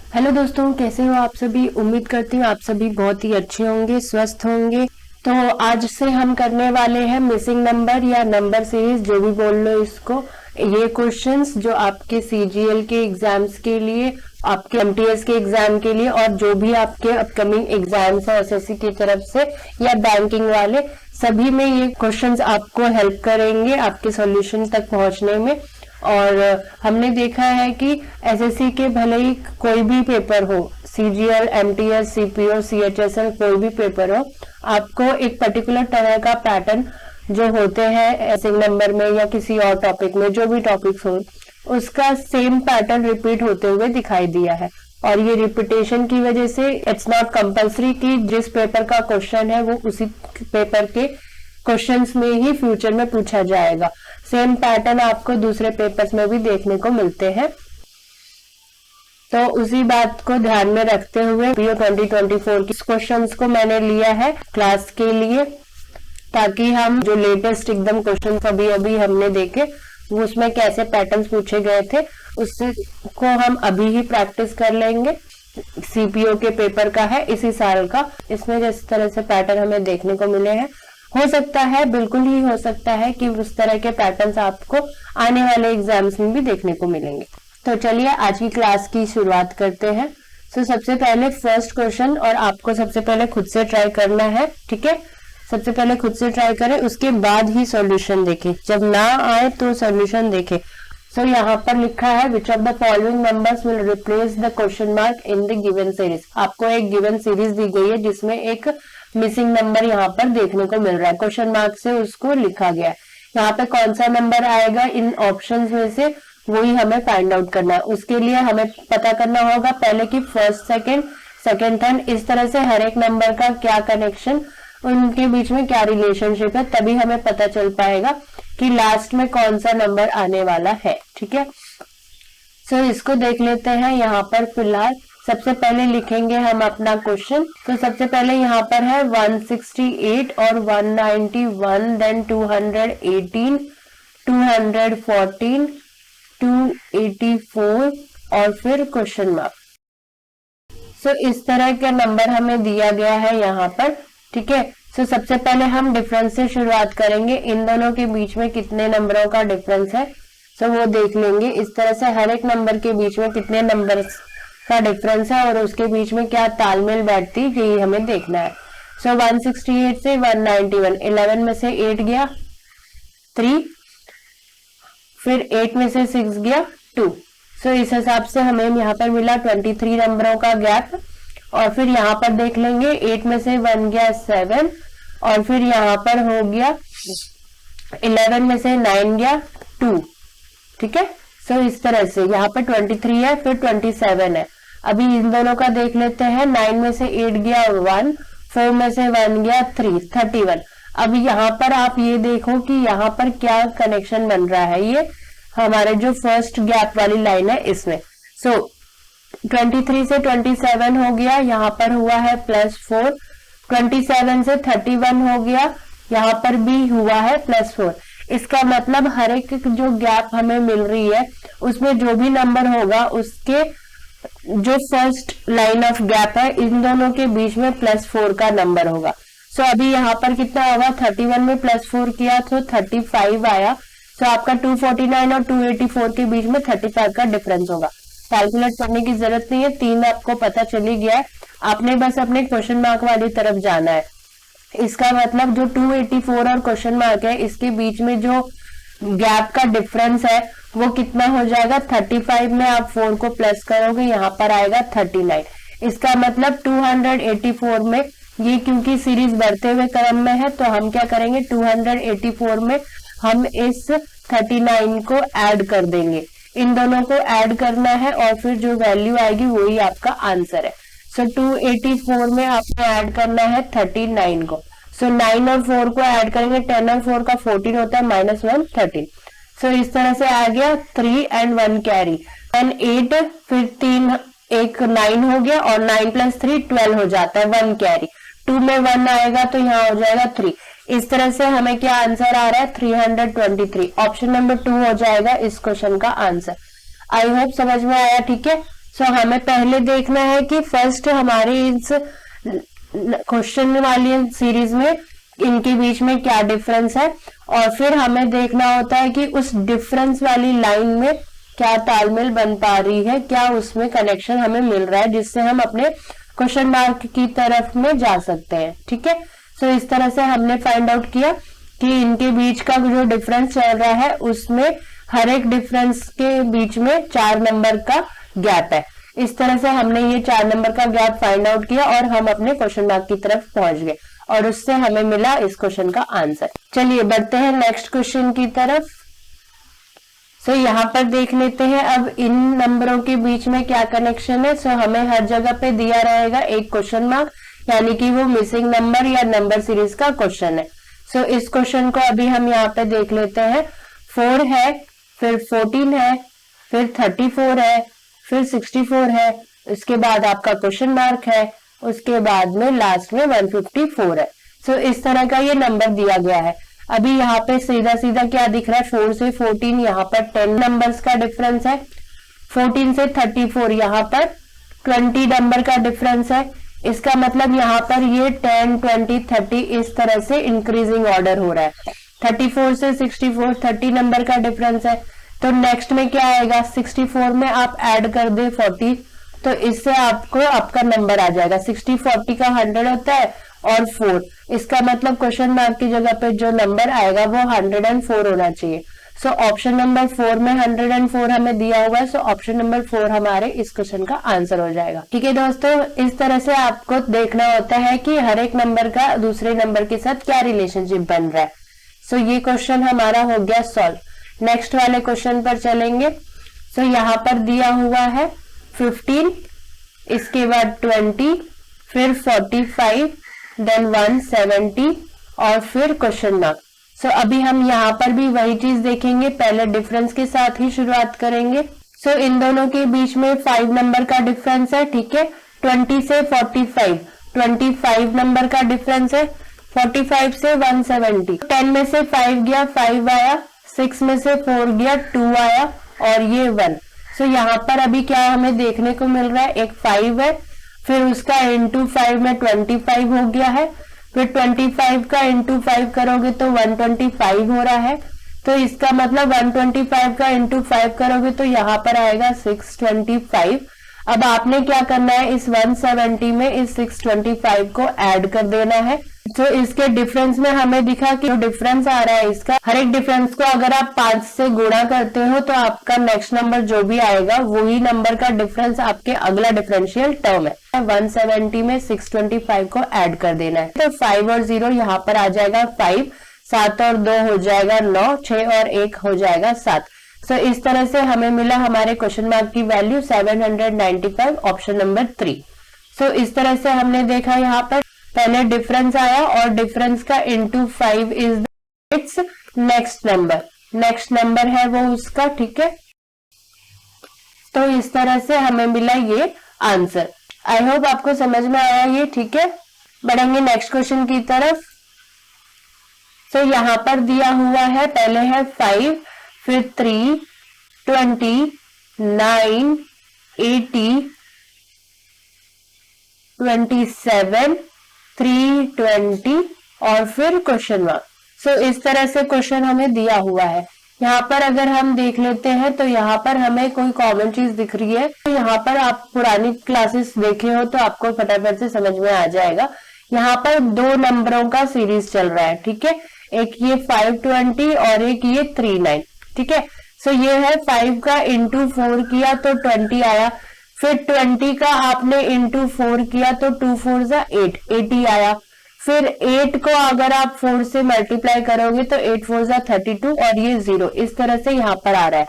Hello दोस्तों, कैसे हो आप सभी। उम्मीद करती हूँ आप सभी बहुत ही अच्छे होंगे, स्वस्थ होंगे। तो आज से हम करने वाले हैं मिसिंग नंबर या नंबर सीरीज, जो भी बोल लो इसको। ये क्वेश्चंस जो आपके सीजीएल के एग्जाम्स के लिए, आपके एमटीएस के एग्जाम के लिए और जो भी आपके अपकमिंग एग्जाम्स है एसएससी की तरफ से या बैंकिंग वाले, सभी में ये क्वेश्चंस आपको हेल्प करेंगे आपके सॉल्यूशन तक पहुंचने में। और हमने देखा है कि एसएससी के भले ही कोई भी पेपर हो, सीजीएल, एमटीएस, सीपीओ, सीएचएसएल, कोई भी पेपर हो, आपको एक पर्टिकुलर तरह का पैटर्न जो होते हैं ऐसे नंबर में या किसी और टॉपिक में, जो भी टॉपिक्स हो, उसका सेम पैटर्न रिपीट होते हुए दिखाई दिया है। और ये रिपीटेशन की वजह से इट्स नॉट कंपल्सरी कि जिस पेपर का क्वेश्चन है वो उसी पेपर के क्वेश्चंस में ही फ्यूचर में पूछा जाएगा। सेम पैटर्न आपको दूसरे पेपर्स में भी देखने को मिलते हैं। तो उसी बात को ध्यान में रखते हुए पीओ 2024 के क्वेश्चंस को मैंने लिया है क्लास के लिए, ताकि हम जो लेटेस्ट एकदम क्वेश्चन अभी अभी हमने देखे वो उसमें कैसे पैटर्न्स पूछे गए थे उससे को हम अभी ही प्रैक्टिस कर लेंगे। सीपीओ के पेपर का है इसी साल का, इसमें जिस तरह से पैटर्न हमें देखने को मिले हैं, हो सकता है, बिल्कुल ही हो सकता है कि उस तरह के पैटर्न्स आपको आने वाले एग्जाम्स में भी देखने को मिलेंगे। तो चलिए आज की क्लास की शुरुआत करते हैं। तो सबसे पहले फर्स्ट क्वेश्चन, और आपको सबसे पहले खुद से ट्राई करना है, ठीक है। सबसे पहले खुद से ट्राई करें, उसके बाद ही सॉल्यूशन देखें। जब ना आए तो सॉल्यूशन देखें। सो यहाँ पर लिखा है which of the following numbers will replace the question mark in the given series. आपको एक गिवन सीरीज दी गई है जिसमें एक मिसिंग नंबर यहाँ पर देखने को मिल रहा है, क्वेश्चन मार्क से उसको लिखा गया है। यहाँ पे कौन सा नंबर आएगा इन ऑप्शंस में से, वही हमें फाइंड आउट करना है। उसके लिए हमें पता करना होगा पहले कि फर्स्ट, सेकंड, सेकंड, थर्ड, इस तरह से हर एक नंबर का क्या कनेक्शन, उनके बीच में क्या रिलेशनशिप है, तभी हमें पता चल पाएगा कि लास्ट में कौन सा नंबर आने वाला है, ठीक है। सो इसको देख लेते हैं। यहाँ पर फिलहाल सबसे पहले लिखेंगे हम अपना क्वेश्चन। तो सबसे पहले यहाँ पर है 168 और 191, देन 218, 214, 284 और फिर क्वेश्चन मार्क। सो इस तरह का नंबर हमें दिया गया है यहाँ पर, ठीक है। सो सबसे पहले हम डिफरेंस से शुरुआत करेंगे। इन दोनों के बीच में कितने नंबरों का डिफरेंस है, सो वो देख लेंगे। इस तरह से हर एक नंबर के बीच में कितने नंबर का डिफरेंस है और उसके बीच में क्या तालमेल बैठती, यही हमें देखना है। सो 168 से 191, 11 में से 8 गया 3, फिर 8 में से 6 गया 2। सो इस हिसाब से हमें यहाँ पर मिला 23 नंबरों का गैप। और फिर यहाँ पर देख लेंगे 8 में से 1 गया 7, और फिर यहाँ पर हो गया 11 में से 9 गया 2, ठीक है। सो इस तरह से यहाँ पर 23 है, फिर 27 है। अभी इन दोनों का देख लेते हैं। 9 में से 8 गया 1, 4 में से 1 गया 3, 31। अब यहाँ पर आप ये देखो कि यहाँ पर क्या कनेक्शन बन रहा है। ये हमारे जो फर्स्ट गैप वाली लाइन है इसमें। सो 23 से 27 हो गया, यहाँ पर हुआ है +4। 27 से 31 हो गया, यहाँ पर भी हुआ है +4। इसका मतलब हर एक जो गैप हमें मिल रही है उसमें जो भी नंबर होगा उसके जो फर्स्ट लाइन ऑफ गैप है, इन दोनों के बीच में +4 का नंबर होगा। सो अभी यहाँ पर कितना होगा, 31 में +4 किया तो 35 आया। सो आपका 249 और 284 के बीच में 35 का डिफरेंस होगा। कैलकुलेट करने की जरूरत नहीं है, 3 आपको पता चली गया है। आपने बस अपने क्वेश्चन मार्क वाली तरफ जाना है। इसका मतलब जो 284 और क्वेश्चन मार्क है इसके बीच में जो गैप का डिफरेंस है वो कितना हो जाएगा, 35 में आप 4 को प्लस करोगे, यहाँ पर आएगा 39। इसका मतलब 284 में, ये क्योंकि सीरीज बढ़ते हुए क्रम में है तो हम क्या करेंगे, 284 में हम इस 39 को ऐड कर देंगे। इन दोनों को ऐड करना है और फिर जो वैल्यू आएगी वही आपका आंसर है। सो 284 में आपको ऐड करना है 39 को। सो 9 और 4 को ऐड करेंगे, 10 और 4 का 14 होता है, -1 13। सो इस तरह से आ गया 3 and 1 कैरी, 1 8, फिर 3 एक 9 हो गया और 9 + 3 12 हो जाता है, 1 कैरी। 2 में 1 आएगा तो यहाँ हो जाएगा 3। इस तरह से हमें क्या आंसर आ रहा है, 323। ऑप्शन नंबर 2 हो जाएगा इस क्वेश्चन का आंसर। आई होप समझ में आया, ठीक है। सो हमें पहले देखना है कि फर्स्ट हमारे इस क्वेश्चन वाली सीरीज में इनके बीच में क्या डिफरेंस है, और फिर हमें देखना होता है कि उस डिफरेंस वाली लाइन में क्या तालमेल बन पा रही है, क्या उसमें कनेक्शन हमें मिल रहा है जिससे हम अपने क्वेश्चन मार्क की तरफ में जा सकते हैं। ठीक है, सो इस तरह से हमने फाइंड आउट किया कि इनके बीच का जो डिफरेंस चल रहा है उसमें हर एक डिफरेंस के बीच में 4 नंबर का गैप है। इस तरह से हमने ये 4 नंबर का गैप फाइंड आउट किया और हम अपने क्वेश्चन मार्क की तरफ पहुंच गए और उससे हमें मिला इस क्वेश्चन का आंसर। चलिए बढ़ते हैं नेक्स्ट क्वेश्चन की तरफ। सो यहाँ पर देख लेते हैं अब इन नंबरों के बीच में क्या कनेक्शन है। सो हमें हर जगह पे दिया रहेगा एक क्वेश्चन मार्क, यानी कि वो मिसिंग नंबर या नंबर सीरीज का क्वेश्चन है। सो इस क्वेश्चन को अभी हम यहाँ पे देख लेते हैं। 4 है, फिर 14 है, फिर 34 है, फिर 64 है, उसके बाद आपका क्वेश्चन मार्क है, उसके बाद में लास्ट में 154 है। सो इस तरह का ये नंबर दिया गया है। अभी यहाँ पे सीधा सीधा क्या दिख रहा है, 4 से 14 यहाँ पर 10 नंबर्स का डिफरेंस है, 14 से 34 यहाँ पर 20 नंबर का डिफरेंस है। इसका मतलब यहाँ पर ये 10, 20, 30 इस तरह से इंक्रीजिंग ऑर्डर हो रहा है। 34 से 64 30 नंबर का डिफरेंस है, तो नेक्स्ट में क्या आएगा, 64 में आप ऐड कर दे 40, तो इससे आपको आपका नंबर आ जाएगा। 60 40 का 100 होता है और 4, इसका मतलब क्वेश्चन मार्क की जगह पे जो नंबर आएगा वो 104 होना चाहिए। सो ऑप्शन नंबर 4 में 104 हमें दिया हुआ है, सो ऑप्शन नंबर 4 हमारे इस क्वेश्चन का आंसर हो जाएगा। ठीक है दोस्तों, इस तरह से आपको देखना होता है कि हर एक नंबर का दूसरे नंबर के साथ क्या रिलेशनशिप बन रहा है। सो ये क्वेश्चन हमारा हो गया सॉल्व। नेक्स्ट वाले क्वेश्चन पर चलेंगे। सो यहाँ पर दिया हुआ है 15, इसके बाद 20, फिर 45, देन 170 और फिर क्वेश्चन मार्क। सो अभी हम यहाँ पर भी वही चीज देखेंगे, पहले डिफरेंस के साथ ही शुरुआत करेंगे। सो इन दोनों के बीच में 5 नंबर का डिफरेंस है। ठीक है, 20 से 45 25 नंबर का डिफरेंस है, 45 से 170। 10 में से 5 गया 5 आया, 6 में से 4 गया 2 आया और ये 1। सो यहाँ पर अभी क्या हमें देखने को मिल रहा है, एक 5 है, फिर उसका इंटू 5 में 25 हो गया है, फिर 25 का इंटू 5 करोगे तो 125 हो रहा है, तो इसका मतलब 125 का इंटू 5 करोगे तो यहाँ पर आएगा 625। अब आपने क्या करना है, इस 170 में इस 625 को ऐड कर देना है। तो इसके डिफरेंस में हमें दिखा कि जो डिफरेंस आ रहा है इसका, हर एक डिफरेंस को अगर आप 5 से गुणा करते हो तो आपका नेक्स्ट नंबर जो भी आएगा वही नंबर का डिफरेंस आपके अगला डिफरेंशियल टर्म है। 170 में 625 को ऐड कर देना है, तो 5 और 0 यहाँ पर आ जाएगा 5, 7 और 2 हो जाएगा 9, 6 और 1 हो जाएगा 7। सो इस तरह से हमें मिला हमारे क्वेश्चन मार्क की वैल्यू 795, ऑप्शन नंबर 3। सो इस तरह से हमने देखा यहाँ पर पहले डिफरेंस आया और डिफरेंस का into 5 is it's next number है वो उसका। ठीक है, तो इस तरह से हमें मिला ये आंसर। आई होप आपको समझ में आया ये। ठीक है, बढ़ेंगे नेक्स्ट क्वेश्चन की तरफ। तो यहाँ पर दिया हुआ है, पहले है 5, फिर 3, 20, 9, 80, 27, 320 और फिर क्वेश्चन मार्क। सो इस तरह से क्वेश्चन हमें दिया हुआ है। यहाँ पर अगर हम देख लेते हैं तो यहाँ पर हमें कोई कॉमन चीज दिख रही है। तो यहाँ पर आप पुरानी क्लासेस देखे हो तो आपको फटाफट से समझ में आ जाएगा। यहाँ पर 2 नंबरों का सीरीज चल रहा है। ठीक है, एक ये 520 और एक ये 39। ठीक है, सो ये है 5 का इंटू 4 किया तो 20 आया, फिर 20 का आपने इंटू 4 किया तो 2 4 जा 8, 80 आया, फिर 8 को अगर आप 4 से मल्टीप्लाई करोगे तो 8 4 जा 32 और ये 0 इस तरह से यहाँ पर आ रहा है।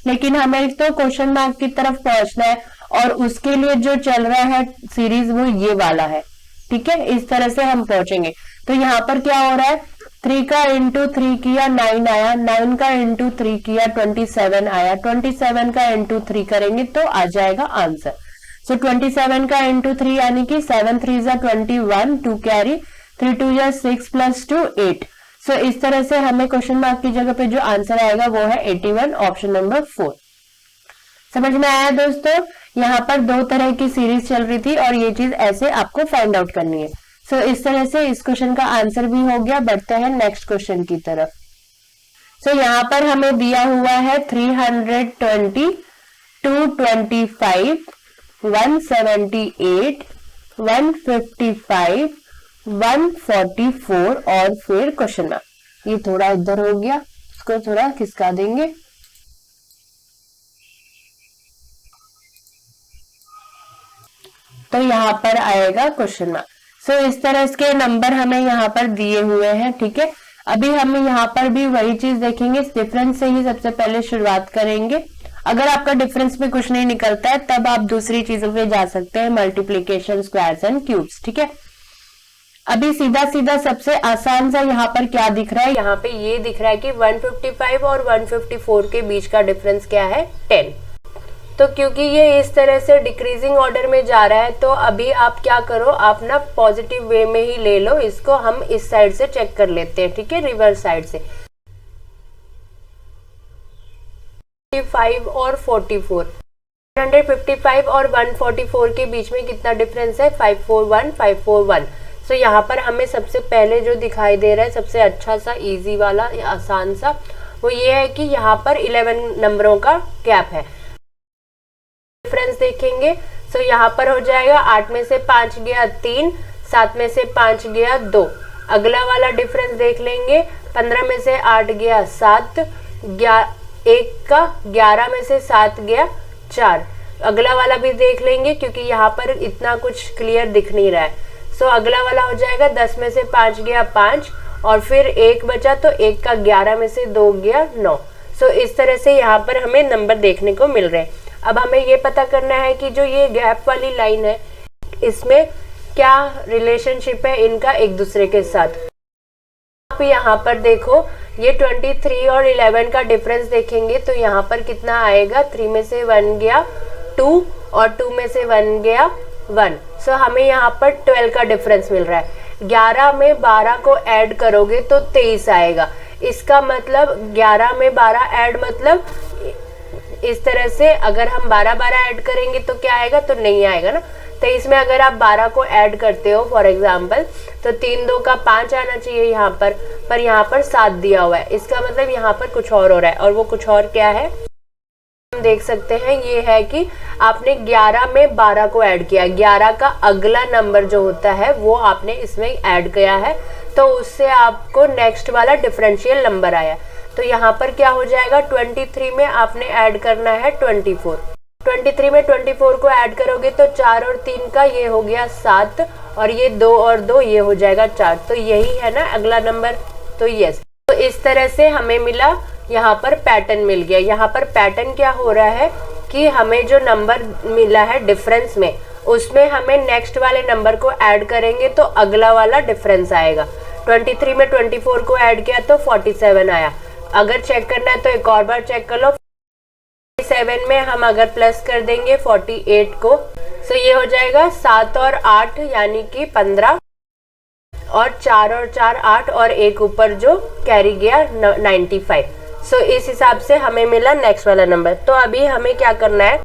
लेकिन हमें तो क्वेश्चन मार्क की तरफ पहुंचना है और उसके लिए जो चल रहा है सीरीज वो ये वाला है। ठीक है, इस तरह से हम पहुंचेंगे। तो यहाँ पर क्या हो रहा है, 3 का इंटू 3 किया 9 आया, 9 का इंटू 3 किया 27 आया, 27 का इंटू 3 करेंगे तो आ जाएगा आंसर। सो 27 का इंटू 3 यानी कि 7 3 जा 21, 2 कैरी, 3 2 जा 6 प्लस 2 8। सो इस तरह से हमें क्वेश्चन मार्क की जगह पे जो आंसर आएगा वो है 81, ऑप्शन नंबर 4। समझ में आया दोस्तों? यहाँ पर दो तरह की सीरीज चल रही थी और ये चीज ऐसे आपको फाइंड आउट करनी है। सो इस तरह से इस क्वेश्चन का आंसर भी हो गया। बढ़ते हैं नेक्स्ट क्वेश्चन की तरफ। सो यहाँ पर हमें दिया हुआ है 320, 225, 178, 155, 144 और फिर क्वेश्चन मार्क। ये थोड़ा इधर हो गया, इसको थोड़ा खिसका देंगे। तो यहाँ पर आएगा क्वेश्चन मार्क। सो इस तरह के नंबर हमें यहाँ पर दिए हुए हैं, ठीक है। अभी हम यहाँ पर भी वही चीज देखेंगे, डिफरेंस से ही सबसे पहले शुरुआत करेंगे। अगर आपका डिफरेंस में कुछ नहीं निकलता है तब आप दूसरी चीजों पे जा सकते हैं, मल्टीप्लीकेशन, स्क्वायर्स एंड क्यूब्स, ठीक है। अभी सीधा सीधा सबसे आसान सा यहाँ पर क्या दिख रहा है, यहाँ पे ये दिख रहा है कि 155 और 154 के बीच का डिफरेंस क्या है, 10। तो क्योंकि ये इस तरह से डिक्रीजिंग ऑर्डर में जा रहा है तो अभी आप क्या करो, आप ना पॉजिटिव वे में ही ले लो इसको। हम इस साइड से चेक कर लेते हैं, ठीक है, रिवर्स साइड से। 55 और 44, 155 और 144 के बीच में कितना डिफरेंस है, 541, 541। तो यहाँ पर हमें सबसे पहले जो दिखाई दे रहा है सबसे अच्छा सा इजी वाला आसान सा, वो ये है कि यहाँ पर 11 नंबरों का गैप है। डिफरेंस देखेंगे तो यहाँ पर हो जाएगा 8 में से 5 गया 3, 7 में से 5 गया 2। अगला वाला डिफरेंस देख लेंगे, 15 में से 8 गया 7, 1 का 11 में से 7 गया 4। अगला वाला भी देख लेंगे क्योंकि यहाँ पर इतना कुछ क्लियर दिख नहीं रहा है। सो अगला वाला हो जाएगा 10 में से 5 गया 5 और फिर 1 बचा तो 1 का 11 में से 2 गया 9। सो इस तरह से यहाँ पर हमें नंबर देखने को मिल रहे हैं। अब हमें ये पता करना है कि जो ये गैप वाली लाइन है इसमें क्या रिलेशनशिप है इनका एक दूसरे के साथ। आप यहाँ पर देखो, ये 23 और 11 का डिफरेंस देखेंगे तो यहाँ पर कितना आएगा, 3 में से 1 गया 2 और 2 में से 1 गया 1। सो हमें यहाँ पर 12 का डिफरेंस मिल रहा है। 11 में 12 को ऐड करोगे तो 23 आएगा। इसका मतलब 11 में 12 ऐड मतलब इस तरह से अगर हम 12 ऐड करेंगे तो क्या आएगा, तो नहीं आएगा ना। तो इसमें अगर आप 12 को ऐड करते हो फॉर एग्जांपल तो 3 2 का 5 आना चाहिए यहाँ पर यहाँ पर 7 दिया हुआ है। इसका मतलब यहाँ पर कुछ और हो रहा है और वो कुछ और क्या है हम देख सकते हैं। ये है कि आपने 11 में 12 को ऐड किया, 11 का अगला नंबर जो होता है वो आपने इसमें ऐड किया है तो उससे आपको नेक्स्ट वाला डिफरेंशियल नंबर आया। तो यहाँ पर क्या हो जाएगा, 23 में आपने ऐड करना है 24। 23 में 24 को ऐड करोगे तो 4 और 3 का ये हो गया 7 और ये 2 और 2 ये हो जाएगा 4। तो यही है ना अगला नंबर, तो यस। तो इस तरह से हमें मिला, यहाँ पर पैटर्न मिल गया। यहाँ पर पैटर्न क्या हो रहा है कि हमें जो नंबर मिला है डिफरेंस में उसमें हमें नेक्स्ट वाले नंबर को ऐड करेंगे तो अगला वाला डिफरेंस आएगा। 23 में 24 को ऐड किया तो 47 आया। अगर चेक करना है तो एक और बार चेक कर लो। 47 में हम अगर प्लस कर देंगे 48 को तो ये हो जाएगा 7 और 8 यानी कि 15 और 4 और 4 8 और एक ऊपर जो कैरी गया 95। सो इस हिसाब से हमें मिला नेक्स्ट वाला नंबर। तो अभी हमें क्या करना है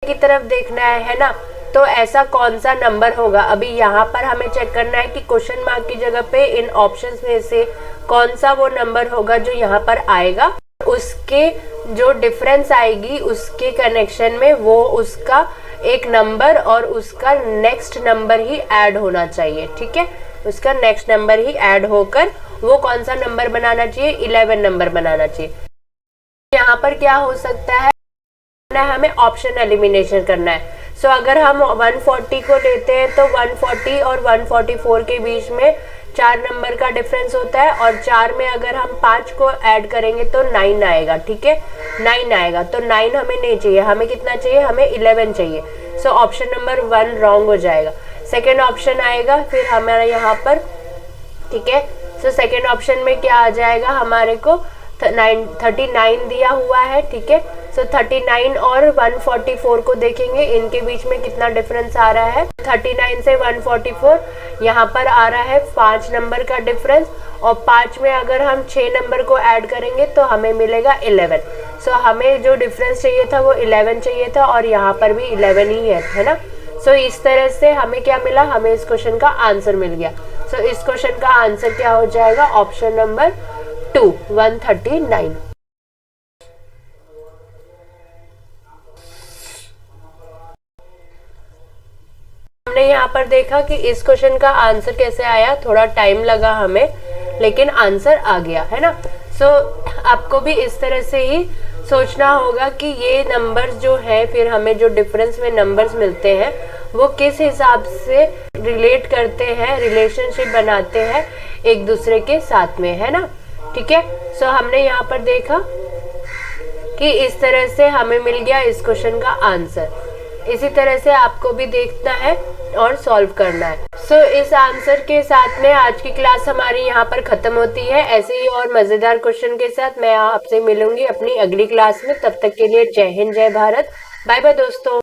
की तरफ देखना है ना, तो ऐसा कौन सा नंबर होगा। अभी यहाँ पर हमें चेक करना है कि क्वेश्चन मार्क की जगह पे इन ऑप्शंस में से कौन सा वो नंबर होगा जो यहाँ पर आएगा, उसके जो डिफरेंस आएगी उसके कनेक्शन में वो उसका एक नंबर और उसका नेक्स्ट नंबर ही ऐड होना चाहिए, ठीक है। उसका नेक्स्ट नंबर ही ऐड होकर वो कौन सा नंबर बनाना चाहिए, 11 नंबर बनाना चाहिए। यहाँ पर क्या हो सकता है, हमें ऑप्शन एलिमिनेशन करना है। सो अगर हम 140 को लेते हैं तो 140 और 144 के बीच में 4 नंबर का डिफरेंस होता है और 4 में अगर हम 5 को ऐड करेंगे तो 9 आएगा, ठीक है, 9 आएगा। तो 9 हमें नहीं चाहिए, हमें कितना चाहिए, हमें 11 चाहिए। सो ऑप्शन नंबर 1 रॉन्ग हो जाएगा। सेकेंड ऑप्शन आएगा फिर हमारा यहाँ पर, ठीक है। सो सेकेंड ऑप्शन में क्या आ जाएगा, हमारे को 39 दिया हुआ है, ठीक है। सो 39 और 144 को देखेंगे, इनके बीच में कितना डिफरेंस आ रहा है। 39 से 144 यहाँ पर आ रहा है 5 नंबर का डिफरेंस और 5 में अगर हम 6 नंबर को ऐड करेंगे तो हमें मिलेगा 11। सो हमें जो डिफरेंस चाहिए था वो 11 चाहिए था और यहाँ पर भी 11 ही है ना। सो इस तरह से हमें क्या मिला, हमें इस क्वेश्चन का आंसर मिल गया। सो इस क्वेश्चन का आंसर क्या हो जाएगा, ऑप्शन नंबर 2, 139। हमने यहाँ पर देखा कि इस क्वेश्चन का आंसर कैसे आया, थोड़ा टाइम लगा हमें लेकिन आंसर आ गया, है ना। सो आपको भी इस तरह से ही सोचना होगा कि ये नंबर्स जो है, फिर हमें जो डिफरेंस में नंबर्स मिलते हैं वो किस हिसाब से रिलेट करते हैं, रिलेशनशिप बनाते हैं एक दूसरे के साथ में, है ना। ठीक है, सो हमने यहाँ पर देखा कि इस तरह से हमें मिल गया इस क्वेश्चन का आंसर। इसी तरह से आपको भी देखना है और सॉल्व करना है। सो इस आंसर के साथ में आज की क्लास हमारी यहाँ पर खत्म होती है। ऐसे ही और मजेदार क्वेश्चन के साथ मैं आपसे मिलूंगी अपनी अगली क्लास में। तब तक के लिए जय हिंद, जय भारत, बाय बाय दोस्तों।